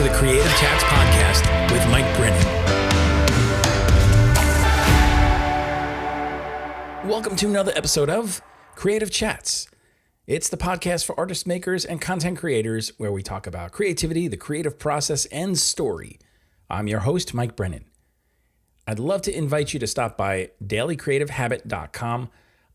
the Creative Chats podcast with Mike Brennan. Welcome to another episode of Creative Chats. It's the podcast for artists, makers, and content creators where we talk about creativity, the creative process, and story. I'm your host, Mike Brennan. I'd love to invite you to stop by dailycreativehabit.com.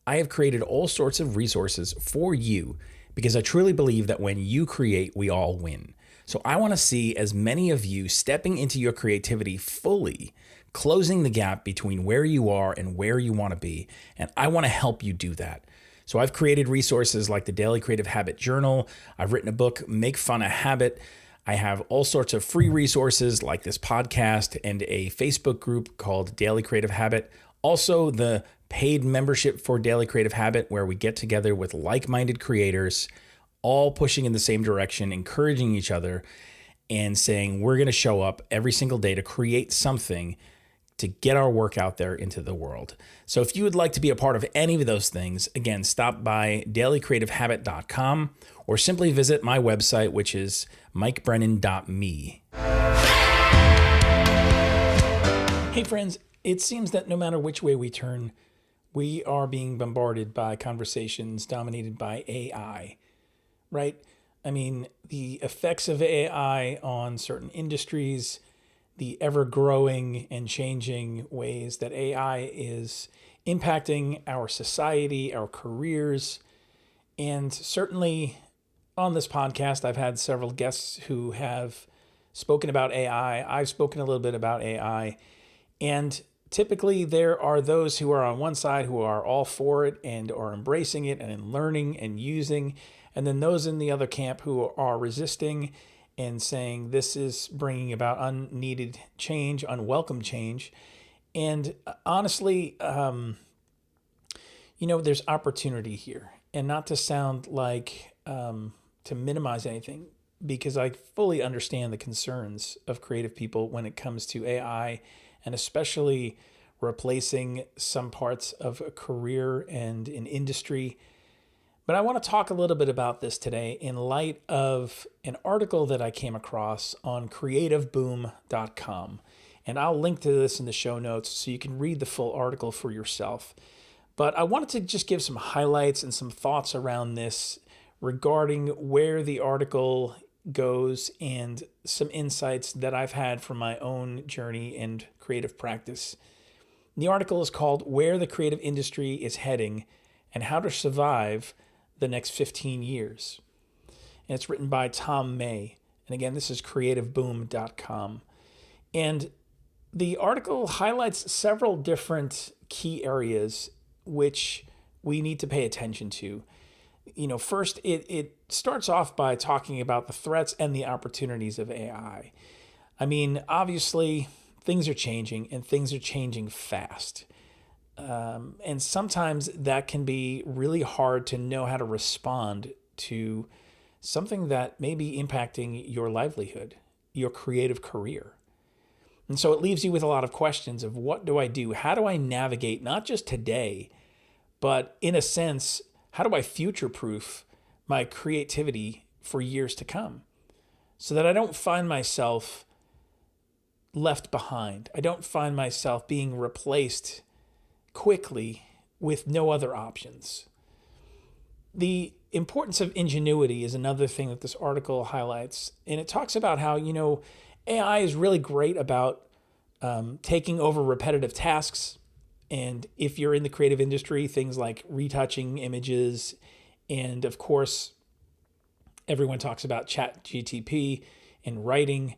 I have created all sorts of resources for you because I truly believe that when you create, we all win. So I want to see as many of you stepping into your creativity fully, closing the gap between where you are and where you want to be. And I want to help you do that. So I've created resources like the Daily Creative Habit Journal. I've written a book, Make Fun a Habit. I have all sorts of free resources like this podcast and a Facebook group called Daily Creative Habit. Also, the paid membership for Daily Creative Habit, where we get together with like-minded creators, all pushing in the same direction, encouraging each other, and saying we're going to show up every single day to create something to get our work out there into the world. So if you would like to be a part of any of those things, again, stop by dailycreativehabit.com or simply visit my website, which is mikebrennan.me. Hey friends, it seems that no matter which way we turn, we are being bombarded by conversations dominated by AI, right? I mean, the effects of AI on certain industries, the ever-growing and changing ways that AI is impacting our society, our careers, and certainly on this podcast, I've had several guests who have spoken about AI. I've spoken a little bit about AI, and typically there are those who are on one side who are all for it and are embracing it and learning and using, and then those in the other camp who are resisting and saying this is bringing about unneeded change, unwelcome change. And honestly, there's opportunity here. And not to sound like to minimize anything, because I fully understand the concerns of creative people when it comes to AI, and especially replacing some parts of a career and an industry. But I want to talk a little bit about this today in light of an article that I came across on creativeboom.com. And I'll link to this in the show notes so you can read the full article for yourself. But I wanted to just give some highlights and some thoughts around this regarding where the article goes and some insights that I've had from my own journey and creative practice. The article is called Where the Creative Industry is Heading and How to Survive the Next 15 Years. And it's written by Tom May. And again, this is creativeboom.com. And the article highlights several different key areas which we need to pay attention to. First, it starts off by talking about the threats and the opportunities of AI. I mean, obviously, things are changing and things are changing fast. And sometimes that can be really hard to know how to respond to something that may be impacting your livelihood, your creative career. And so it leaves you with a lot of questions of what do I do? How do I navigate not just today, but in a sense, how do I future-proof my creativity for years to come so that I don't find myself left behind? I don't find myself being replaced quickly with no other options. The importance of ingenuity is another thing that this article highlights. And it talks about how, AI is really great about taking over repetitive tasks. And if you're in the creative industry, things like retouching images, and of course, everyone talks about ChatGPT and writing.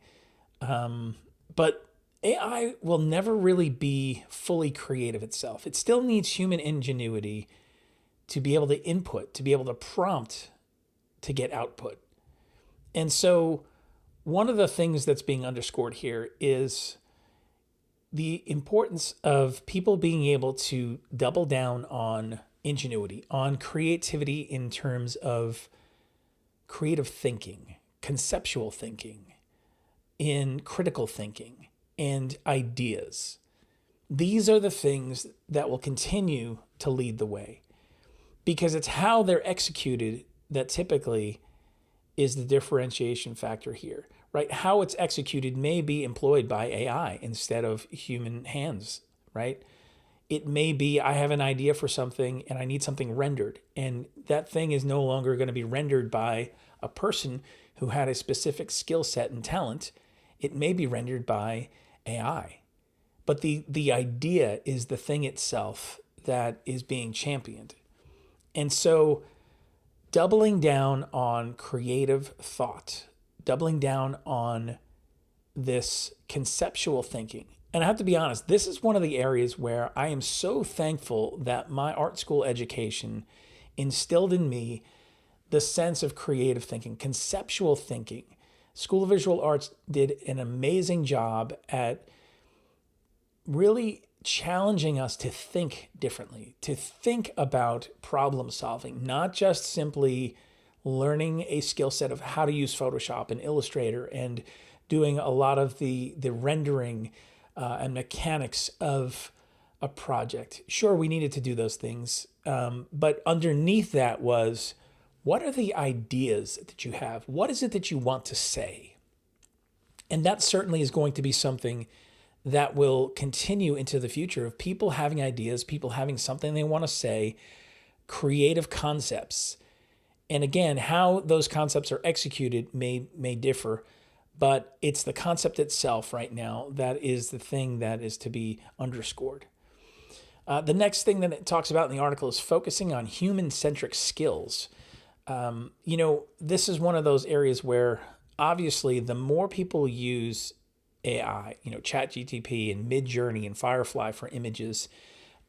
But AI will never really be fully creative itself. It still needs human ingenuity to be able to input, to be able to prompt, to get output. And so one of the things that's being underscored here is the importance of people being able to double down on ingenuity, on creativity in terms of creative thinking, conceptual thinking, in critical thinking, and ideas. These are the things that will continue to lead the way, because it's how they're executed that typically is the differentiation factor here, right? How it's executed may be employed by AI instead of human hands, right? It may be I have an idea for something and I need something rendered, and that thing is no longer going to be rendered by a person who had a specific skill set and talent. It may be rendered by AI. But the idea is the thing itself that is being championed. And so doubling down on creative thought, doubling down on this conceptual thinking. And I have to be honest, this is one of the areas where I am so thankful that my art school education instilled in me the sense of creative thinking, conceptual thinking. School of Visual Arts did an amazing job at really challenging us to think differently, to think about problem solving, not just simply learning a skill set of how to use Photoshop and Illustrator and doing a lot of the rendering and mechanics of a project. Sure, we needed to do those things, but underneath that was, what are the ideas that you have? What is it that you want to say? And that certainly is going to be something that will continue into the future of people having ideas, people having something they want to say, creative concepts. And again, how those concepts are executed may differ, but it's the concept itself right now that is the thing that is to be underscored. The next thing that it talks about in the article is focusing on human-centric skills. This is one of those areas where obviously the more people use AI, ChatGPT and Midjourney and Firefly for images,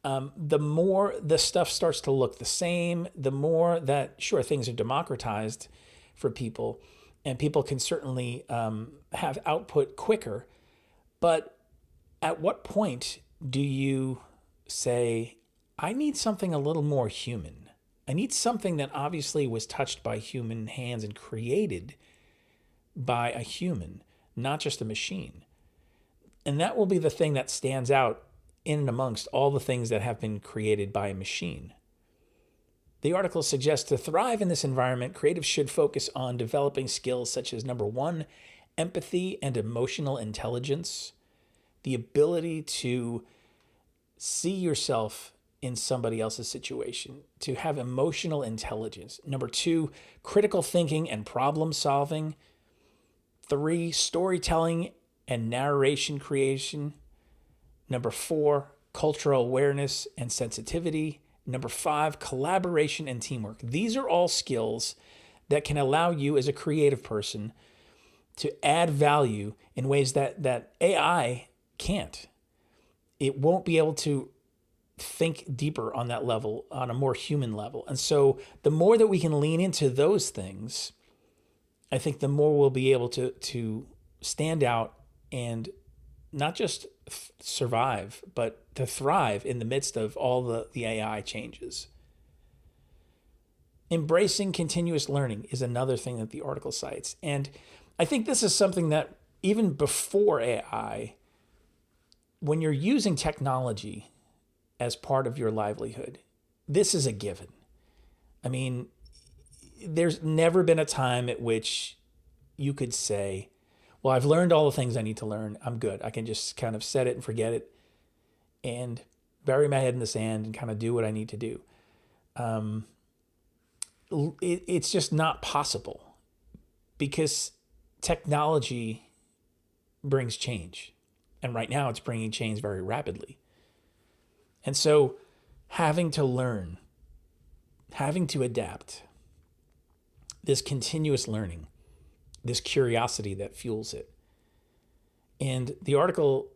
the more the stuff starts to look the same, the more that, sure, things are democratized for people, and people can certainly have output quicker. But at what point do you say, I need something a little more human? I need something that obviously was touched by human hands and created by a human, not just a machine. And that will be the thing that stands out in and amongst all the things that have been created by a machine. The article suggests to thrive in this environment, creatives should focus on developing skills such as, number one, empathy and emotional intelligence, the ability to see yourself in somebody else's situation, to have emotional intelligence. Number two, critical thinking and problem solving. Three, storytelling and narration creation. Number four, cultural awareness and sensitivity. Number five, collaboration and teamwork. These are all skills that can allow you as a creative person to add value in ways that AI can't. It won't be able to think deeper on that level, on a more human level. And so the more that we can lean into those things, I think the more we'll be able to stand out and not just survive, but to thrive in the midst of all the AI changes. Embracing continuous learning is another thing that the article cites. And I think this is something that even before AI, when you're using technology as part of your livelihood, this is a given. I mean, there's never been a time at which you could say, well, I've learned all the things I need to learn. I'm good. I can just kind of set it and forget it and bury my head in the sand and kind of do what I need to do. It's just not possible because technology brings change. And right now it's bringing change very rapidly. And so having to learn, having to adapt, this continuous learning, this curiosity that fuels it. And the article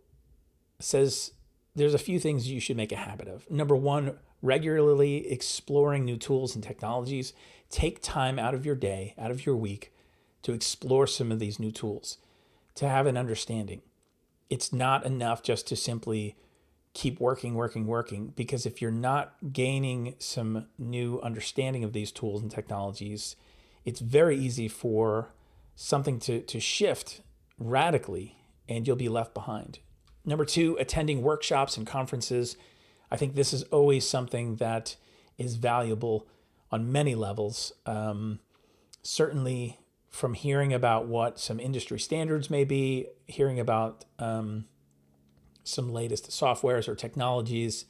says there's a few things you should make a habit of. Number one, regularly exploring new tools and technologies. Take time out of your day, out of your week, to explore some of these new tools, to have an understanding. It's not enough just to simply keep working, because if you're not gaining some new understanding of these tools and technologies, it's very easy for something to shift radically and you'll be left behind. Number two, attending workshops and conferences. I think this is always something that is valuable on many levels. Certainly from hearing about what some industry standards may be, hearing about some latest softwares or technologies,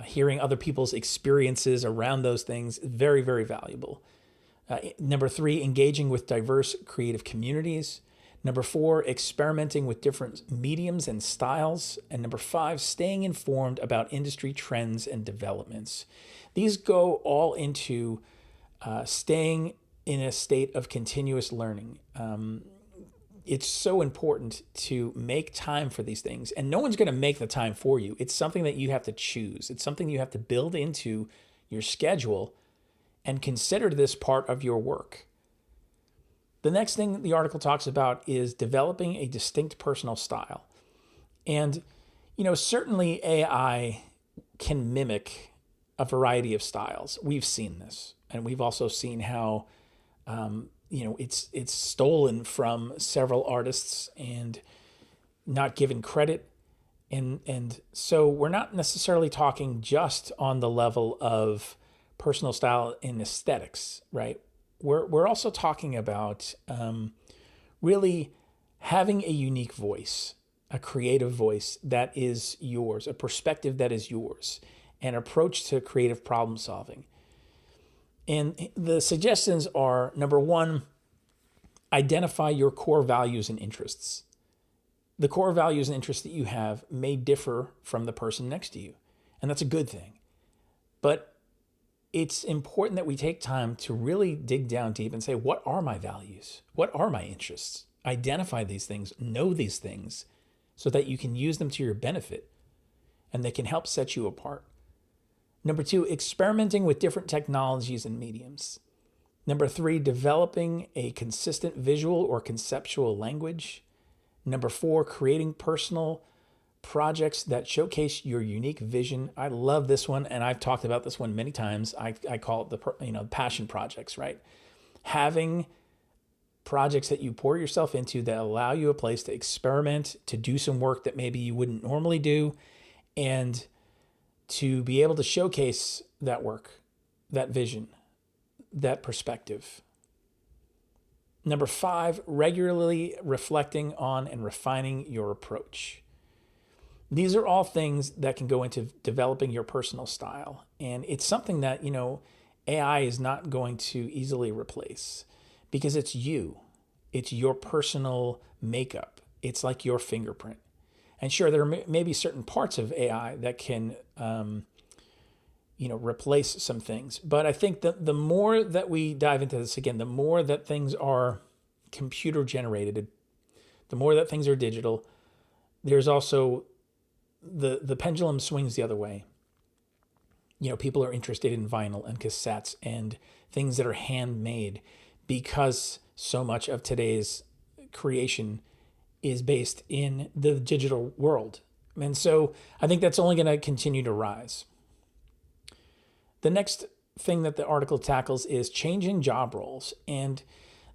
hearing other people's experiences around those things, very, very valuable. Number 3, engaging with diverse creative communities. Number 4, experimenting with different mediums and styles. And number 5, staying informed about industry trends and developments. These go all into staying in a state of continuous learning. It's so important to make time for these things, and no one's going to make the time for you. It's something that you have to choose. It's something you have to build into your schedule and consider this part of your work. The next thing the article talks about is developing a distinct personal style. And, certainly AI can mimic a variety of styles. We've seen this, and we've also seen how it's stolen from several artists and not given credit. And so we're not necessarily talking just on the level of personal style and aesthetics, right? We're also talking about really having a unique voice, a creative voice that is yours, a perspective that is yours, an approach to creative problem solving. And the suggestions are, number 1, identify your core values and interests. The core values and interests that you have may differ from the person next to you, and that's a good thing. But it's important that we take time to really dig down deep and say, what are my values? What are my interests? Identify these things, know these things, so that you can use them to your benefit, and they can help set you apart. Number 2, experimenting with different technologies and mediums. Number 3, developing a consistent visual or conceptual language. Number 4, creating personal projects that showcase your unique vision. I love this one, and I've talked about this one many times. I call it the passion projects, right? Having projects that you pour yourself into that allow you a place to experiment, to do some work that maybe you wouldn't normally do, and to be able to showcase that work, that vision, that perspective. Number 5, regularly reflecting on and refining your approach. These are all things that can go into developing your personal style. And it's something that, AI is not going to easily replace because it's you. It's your personal makeup. It's like your fingerprint. And sure, there may be certain parts of AI that can, replace some things. But I think that the more that we dive into this again, the more that things are computer generated, the more that things are digital, there's also the pendulum swings the other way. People are interested in vinyl and cassettes and things that are handmade because so much of today's creation is based in the digital world. And so I think that's only going to continue to rise. The next thing that the article tackles is changing job roles. And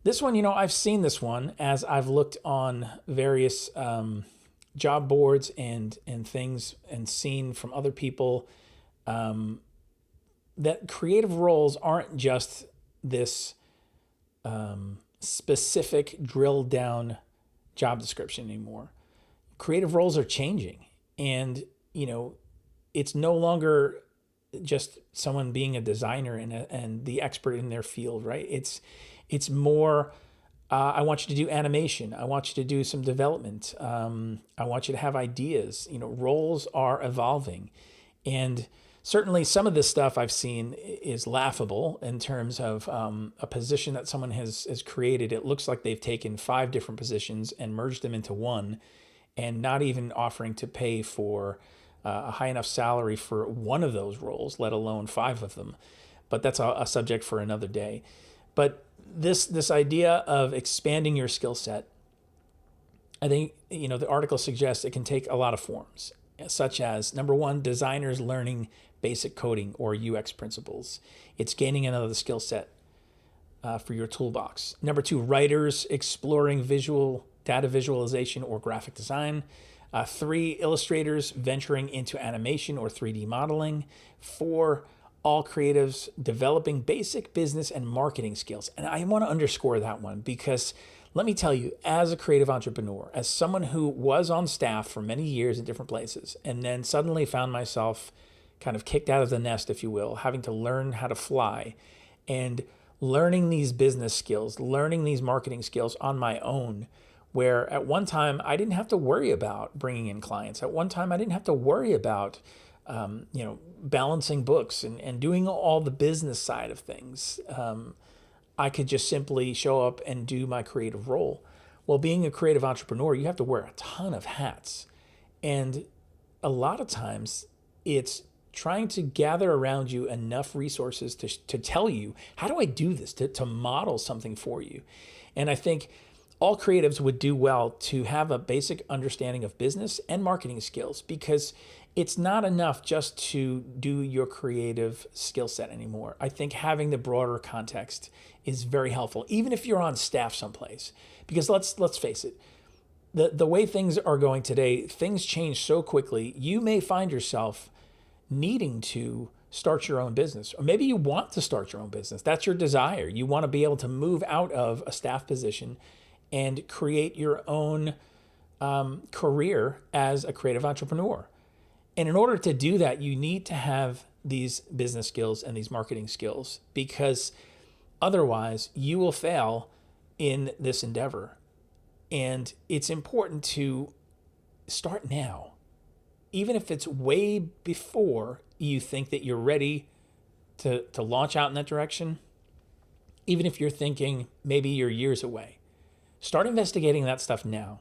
this one, I've seen this one as I've looked on various job boards and things and seen from other people that creative roles aren't just this specific drilled down job description anymore. Creative roles are changing, and it's no longer just someone being a designer and the expert in their field, right? It's more I want you to do animation. I want you to do some development. I want you to have ideas. Roles are evolving, and certainly some of this stuff I've seen is laughable in terms of a position that someone has created. It looks like they've taken 5 different positions and merged them into one, and not even offering to pay for a high enough salary for one of those roles, let alone 5 of them. But that's a subject for another day. But this idea of expanding your skill set, I think, the article suggests it can take a lot of forms, such as, number 1, designers learning basic coding or UX principles. It's gaining another skill set for your toolbox. Number 2, writers exploring data visualization or graphic design. 3, illustrators venturing into animation or 3D modeling. 4, all creatives developing basic business and marketing skills. And I want to underscore that one because let me tell you, as a creative entrepreneur, as someone who was on staff for many years in different places, and then suddenly found myself kind of kicked out of the nest, if you will, having to learn how to fly and learning these business skills, learning these marketing skills on my own, where at one time I didn't have to worry about bringing in clients. At one time I didn't have to worry about balancing books and doing all the business side of things. I could just simply show up and do my creative role. Well, being a creative entrepreneur, you have to wear a ton of hats. And a lot of times it's trying to gather around you enough resources to tell you, how do I do this, to model something for you. And I think all creatives would do well to have a basic understanding of business and marketing skills, because it's not enough just to do your creative skill set anymore. I think having the broader context is very helpful, even if you're on staff someplace. Because let's face it, the way things are going today, things change so quickly. You may find yourself needing to start your own business, or maybe you want to start your own business. That's your desire. You want to be able to move out of a staff position and create your own career as a creative entrepreneur. And in order to do that, you need to have these business skills and these marketing skills, because otherwise you will fail in this endeavor. And it's important to start now, even if it's way before you think that you're ready to launch out in that direction. Even if you're thinking maybe you're years away, start investigating that stuff now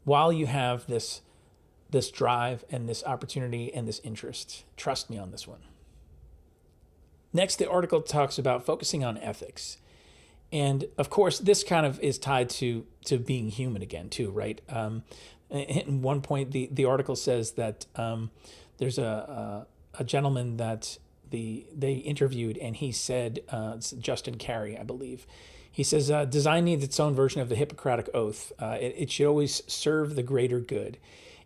while you have this drive and this opportunity and this interest. Trust me on this one. Next, the article talks about focusing on ethics. And of course, this kind of is tied to being human again too, right? At one point, the article says that there's a gentleman that they interviewed, and he said, it's Justin Carey, I believe. He says, design needs its own version of the Hippocratic Oath. It should always serve the greater good.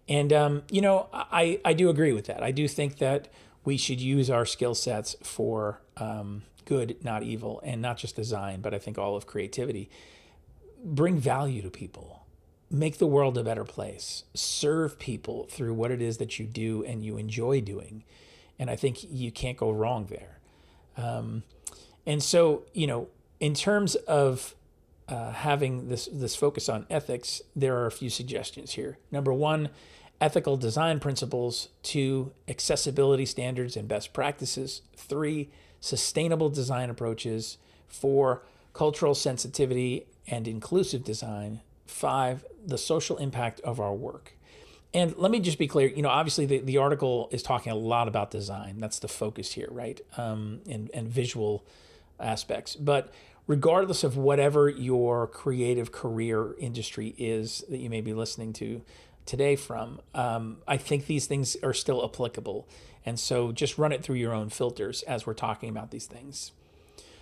And, I do agree with that. I do think that we should use our skill sets for good, not evil, and not just design, but I think all of creativity. Bring value to people. Make the world a better place. Serve people through what it is that you do and you enjoy doing. And I think you can't go wrong there. And so, in terms of having this focus on ethics, there are a few suggestions here. Number one, ethical design principles. 2, accessibility standards and best practices. 3, sustainable design approaches. 4, cultural sensitivity and inclusive design. 5, the social impact of our work. And let me just be clear, obviously the article is talking a lot about design. That's the focus here, right? And visual aspects. But regardless of whatever your creative career industry is that you may be listening to today from, I think these things are still applicable. And so just run it through your own filters as we're talking about these things.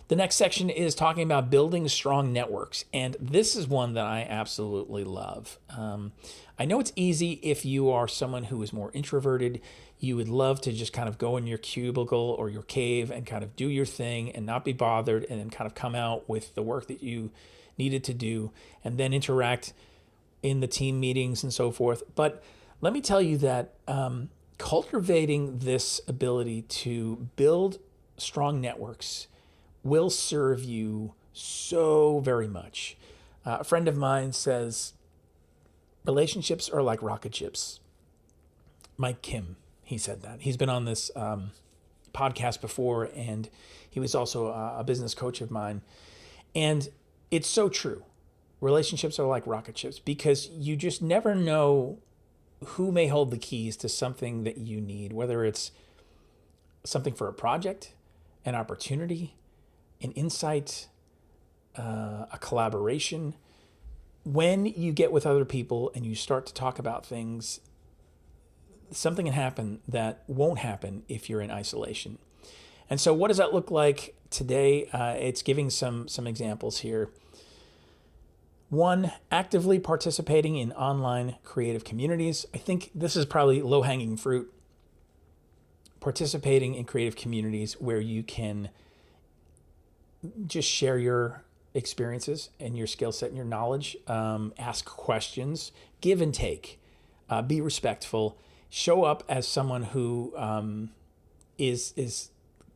The next section is talking about building strong networks. And this is one that I absolutely love. I know it's easy if you are someone who is more introverted. You would love to just kind of go in your cubicle or your cave and kind of do your thing and not be bothered, and then kind of come out with the work that you needed to do and then interact in the team meetings and so forth. But let me tell you that cultivating this ability to build strong networks will serve you so very much. A friend of mine says, relationships are like rocket ships. Mike Kim, he said that. He's been on this podcast before, and he was also a business coach of mine. And it's so true. Relationships are like rocket ships, because you just never know who may hold the keys to something that you need, whether it's something for a project, an opportunity, an insight, a collaboration. When you get with other people and you start to talk about things, something can happen that won't happen if you're in isolation. And so what does that look like today? It's giving some examples here. 1, actively participating in online creative communities. I think this is probably low-hanging fruit. participating in creative communities where you can just share your experiences and your skill set and your knowledge, ask questions, give and take, be respectful, show up as someone who is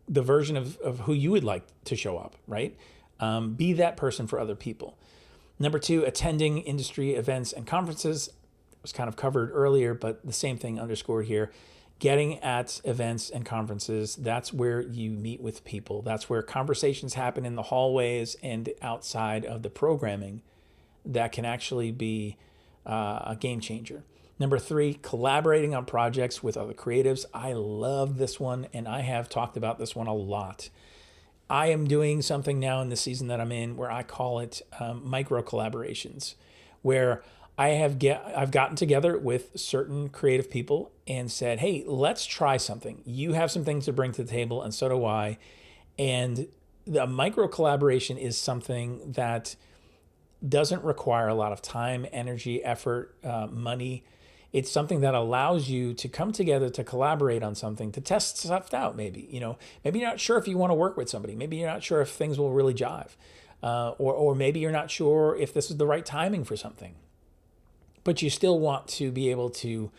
the version of who you would like to show up, right? Be that person for other people. Number 2, attending industry events and conferences. It was kind of covered earlier, but the same thing underscored here. Getting at events and conferences, that's where you meet with people. That's where conversations happen in the hallways and outside of the programming that can actually be a game changer. Number 3, collaborating on projects with other creatives. I love this one, and I have talked about this one a lot. I am doing something now in the season that I'm in where I call it micro collaborations, where I've gotten together with certain creative people and said, hey, let's try something. You have some things to bring to the table, and so do I. And the micro collaboration is something that doesn't require a lot of time, energy, effort, money. It's something that allows you to come together to collaborate on something, to test stuff out. Maybe maybe you're not sure if you want to work with somebody. Maybe you're not sure if things will really jive, or maybe you're not sure if this is the right timing for something. But you still want to be able to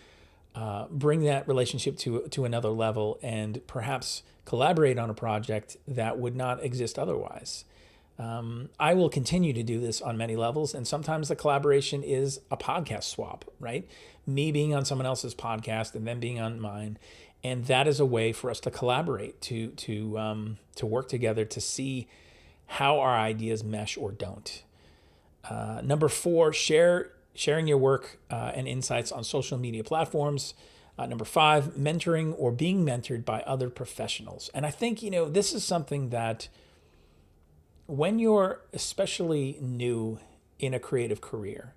bring that relationship to another level and perhaps collaborate on a project that would not exist otherwise. I will continue to do this on many levels, and sometimes the collaboration is a podcast swap, right? Me being on someone else's podcast and them being on mine, and that is a way for us to collaborate, to work together to see how our ideas mesh or don't. Number 4, sharing your work and insights on social media platforms. Number 5, mentoring or being mentored by other professionals. And I think, this is something that when you're especially new in a creative career,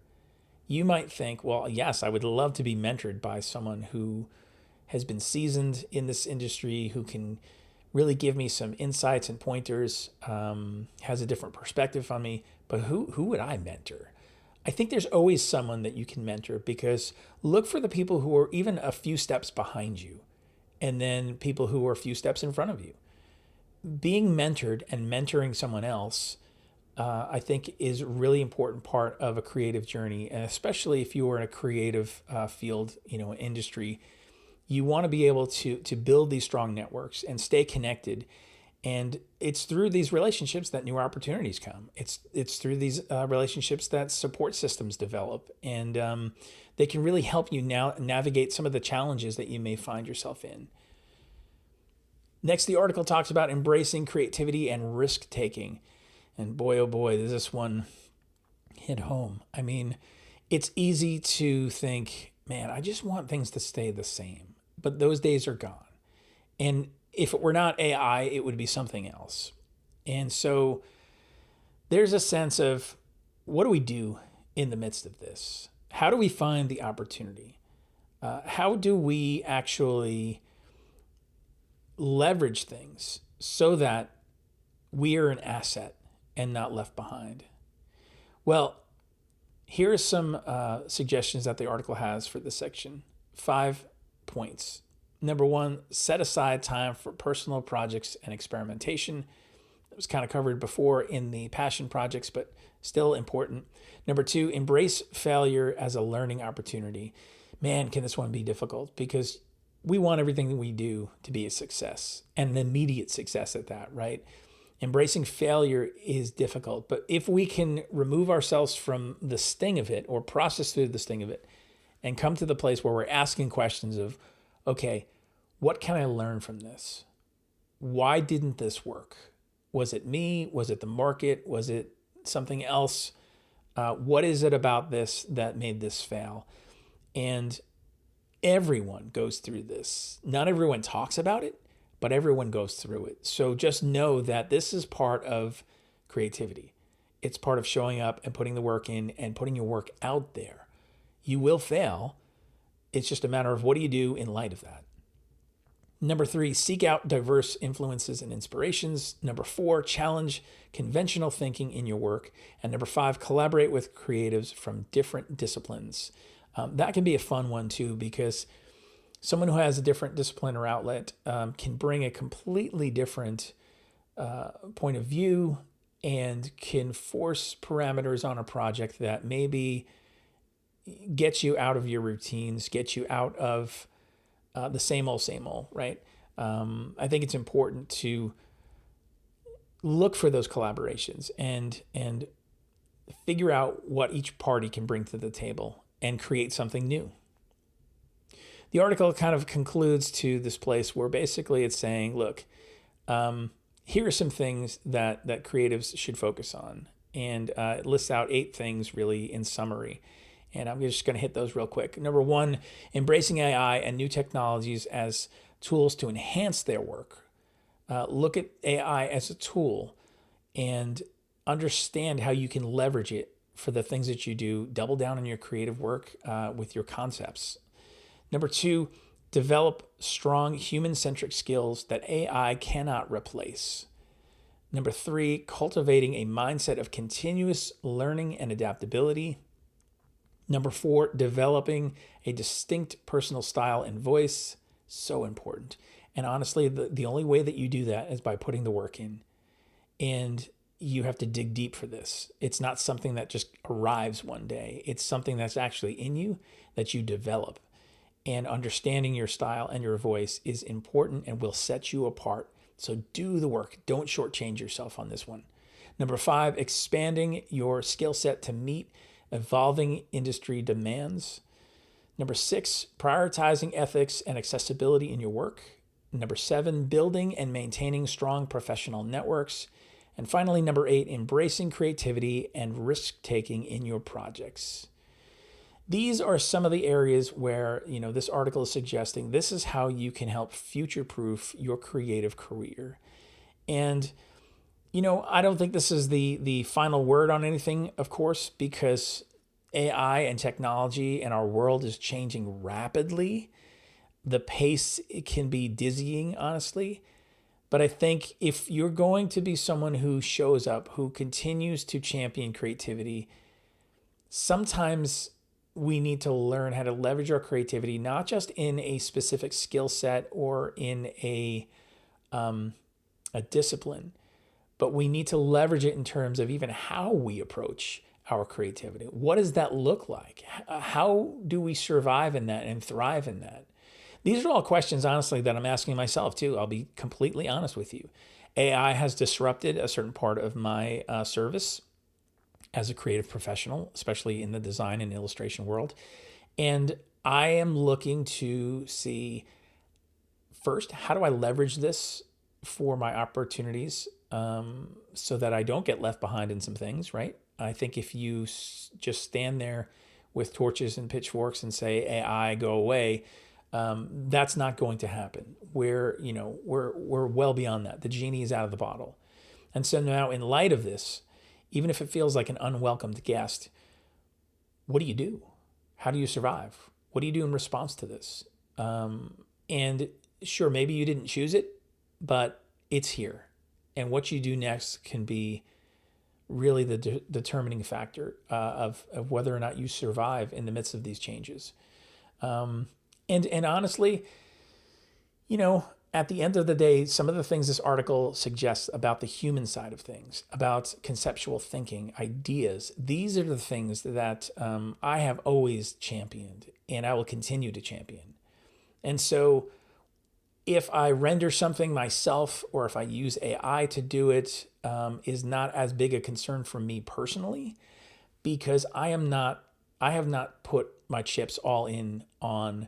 you might think, well, yes, I would love to be mentored by someone who has been seasoned in this industry, who can really give me some insights and pointers, has a different perspective on me. But who would I mentor? I think there's always someone that you can mentor, because look for the people who are even a few steps behind you, and then people who are a few steps in front of you. Being mentored and mentoring someone else, I think, is a really important part of a creative journey. And especially if you are in a creative field, industry, you want to be able to build these strong networks and stay connected. And it's through these relationships that new opportunities come. It's through these relationships that support systems develop, and they can really help you now navigate some of the challenges that you may find yourself in. Next, the article talks about embracing creativity and risk-taking. And boy, oh boy, does this one hit home. I mean, it's easy to think, man, I just want things to stay the same. But those days are gone. And if it were not AI, it would be something else. And so there's a sense of, what do we do in the midst of this? How do we find the opportunity? How do we actually leverage things so that we are an asset and not left behind? Well, here are some suggestions that the article has for this section. 5 points. Number 1, set aside time for personal projects and experimentation. It was kind of covered before in the passion projects, but still important. Number 2, embrace failure as a learning opportunity. Man, can this one be difficult, because we want everything that we do to be a success, and an immediate success at that, right? Embracing failure is difficult, but if we can remove ourselves from the sting of it, or process through the sting of it, and come to the place where we're asking questions of, okay, what can I learn from this? Why didn't this work? Was it me? Was it the market? Was it something else? What is it about this that made this fail? And everyone goes through this. Not everyone talks about it, but everyone goes through it. So just know that this is part of creativity. It's part of showing up and putting the work in and putting your work out there. You will fail. It's just a matter of, what do you do in light of that? Number 3, seek out diverse influences and inspirations. Number 4, challenge conventional thinking in your work. And number 5, collaborate with creatives from different disciplines. That can be a fun one too, because Someone who has a different discipline or outlet can bring a completely different point of view and can force parameters on a project that maybe gets you out of your routines, gets you out of the same old, right? I think it's important to look for those collaborations and figure out what each party can bring to the table and create something new. The article kind of concludes to this place where basically it's saying, look, here are some things that creatives should focus on. And it lists out 8 things really in summary. And I'm just going to hit those real quick. Number 1, embracing AI and new technologies as tools to enhance their work. Look at AI as a tool and understand how you can leverage it for the things that you do. Double down on your creative work with your concepts. Number 2, develop strong human-centric skills that AI cannot replace. Number 3, cultivating a mindset of continuous learning and adaptability. Number 4, developing a distinct personal style and voice. So important. And honestly, the only way that you do that is by putting the work in. And you have to dig deep for this. It's not something that just arrives one day. It's something that's actually in you that you develop. And understanding your style and your voice is important and will set you apart. So do the work. Don't shortchange yourself on this one. Number 5, expanding your skill set to meet evolving industry demands. Number 6, prioritizing ethics and accessibility in your work. Number 7, building and maintaining strong professional networks. And finally, number 8, embracing creativity and risk-taking in your projects. These are some of the areas where, this article is suggesting this is how you can help future-proof your creative career. And, I don't think this is the final word on anything, of course, because AI and technology and our world is changing rapidly. The pace can be dizzying, honestly. But I think if you're going to be someone who shows up, who continues to champion creativity, sometimes we need to learn how to leverage our creativity, not just in a specific skill set or in a discipline, but we need to leverage it in terms of even how we approach our creativity. What does that look like? How do we survive in that and thrive in that? These are all questions, honestly, that I'm asking myself too. I'll be completely honest with you. AI has disrupted a certain part of my service as a creative professional, especially in the design and illustration world. And I am looking to see, first, how do I leverage this for my opportunities so that I don't get left behind in some things, right? I think if you just stand there with torches and pitchforks and say, AI, go away, that's not going to happen. We're well beyond that. The genie is out of the bottle. And so now, in light of this, even if it feels like an unwelcomed guest, what do you do? How do you survive? What do you do in response to this? And sure, maybe you didn't choose it, but it's here. And what you do next can be really the determining factor of whether or not you survive in the midst of these changes. And honestly, at the end of the day, some of the things this article suggests about the human side of things, about conceptual thinking, ideas, these are the things that I have always championed and I will continue to champion. And so if I render something myself or if I use AI to do it, is not as big a concern for me personally, because I have not put my chips all in on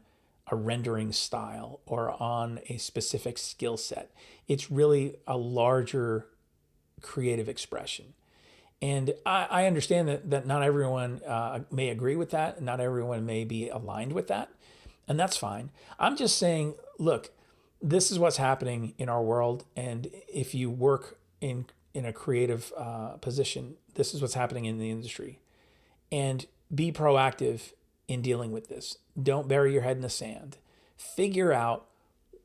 a rendering style or on a specific skill set. It's really a larger creative expression. And I understand that not everyone may agree with that. Not everyone may be aligned with that. And that's fine. I'm just saying, look, this is what's happening in our world. And if you work in a creative position, this is what's happening in the industry. And be proactive in dealing with this. Don't bury your head in the sand. Figure out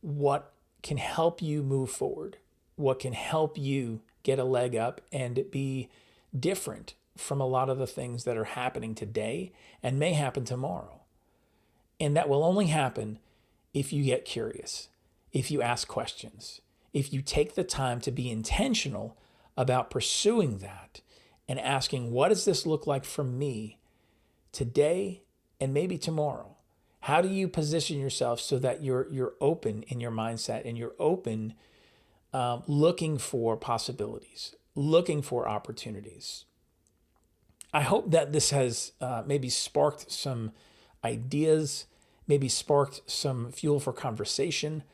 what can help you move forward, what can help you get a leg up and be different from a lot of the things that are happening today and may happen tomorrow. And that will only happen if you get curious, if you ask questions, if you take the time to be intentional about pursuing that and asking, what does this look like for me today and maybe tomorrow? How do you position yourself so that you're open in your mindset and you're open, looking for possibilities, looking for opportunities? I hope that this has maybe sparked some ideas, maybe sparked some fuel for conversation.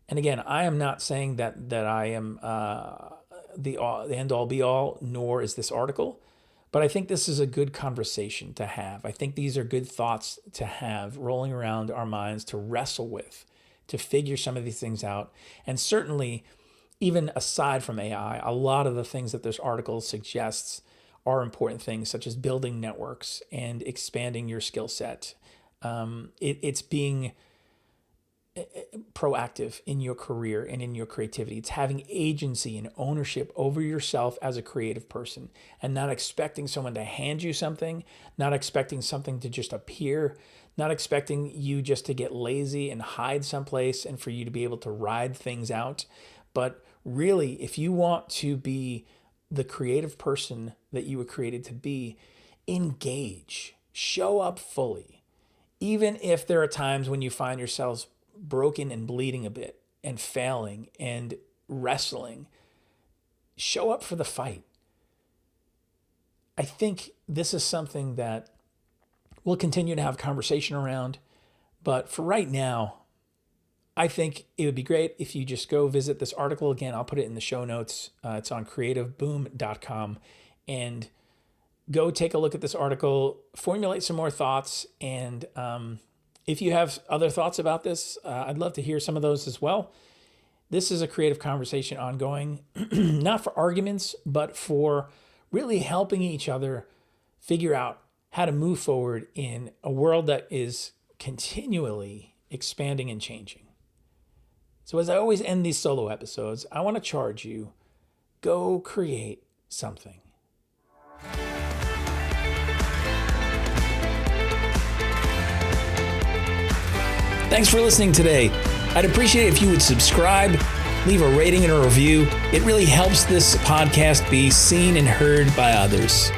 And again, I am not saying that I am the end all be all, nor is this article, but I think this is a good conversation to have. I think these are good thoughts to have rolling around our minds, to wrestle with, to figure some of these things out. And certainly, even aside from AI, a lot of the things that this article suggests are important things, such as building networks and expanding your skill set. It's being proactive in your career and in your creativity. It's having agency and ownership over yourself as a creative person, and not expecting someone to hand you something, not expecting something to just appear, not expecting you just to get lazy and hide someplace and for you to be able to ride things out. But really, if you want to be the creative person that you were created to be, engage, show up fully. Even if there are times when you find yourselves broken and bleeding a bit and failing and wrestling, show up for the fight. I think this is something that we'll continue to have conversation around, but for right now, I think it would be great if you just go visit this article. Again, I'll put it in the show notes. It's on creativeboom.com, and go take a look at this article, formulate some more thoughts, and if you have other thoughts about this, I'd love to hear some of those as well. This is a creative conversation ongoing, not for arguments, but for really helping each other figure out how to move forward in a world that is continually expanding and changing. So as I always end these solo episodes, I want to charge you, go create something. Thanks for listening today. I'd appreciate it if you would subscribe, leave a rating and a review. It really helps this podcast be seen and heard by others.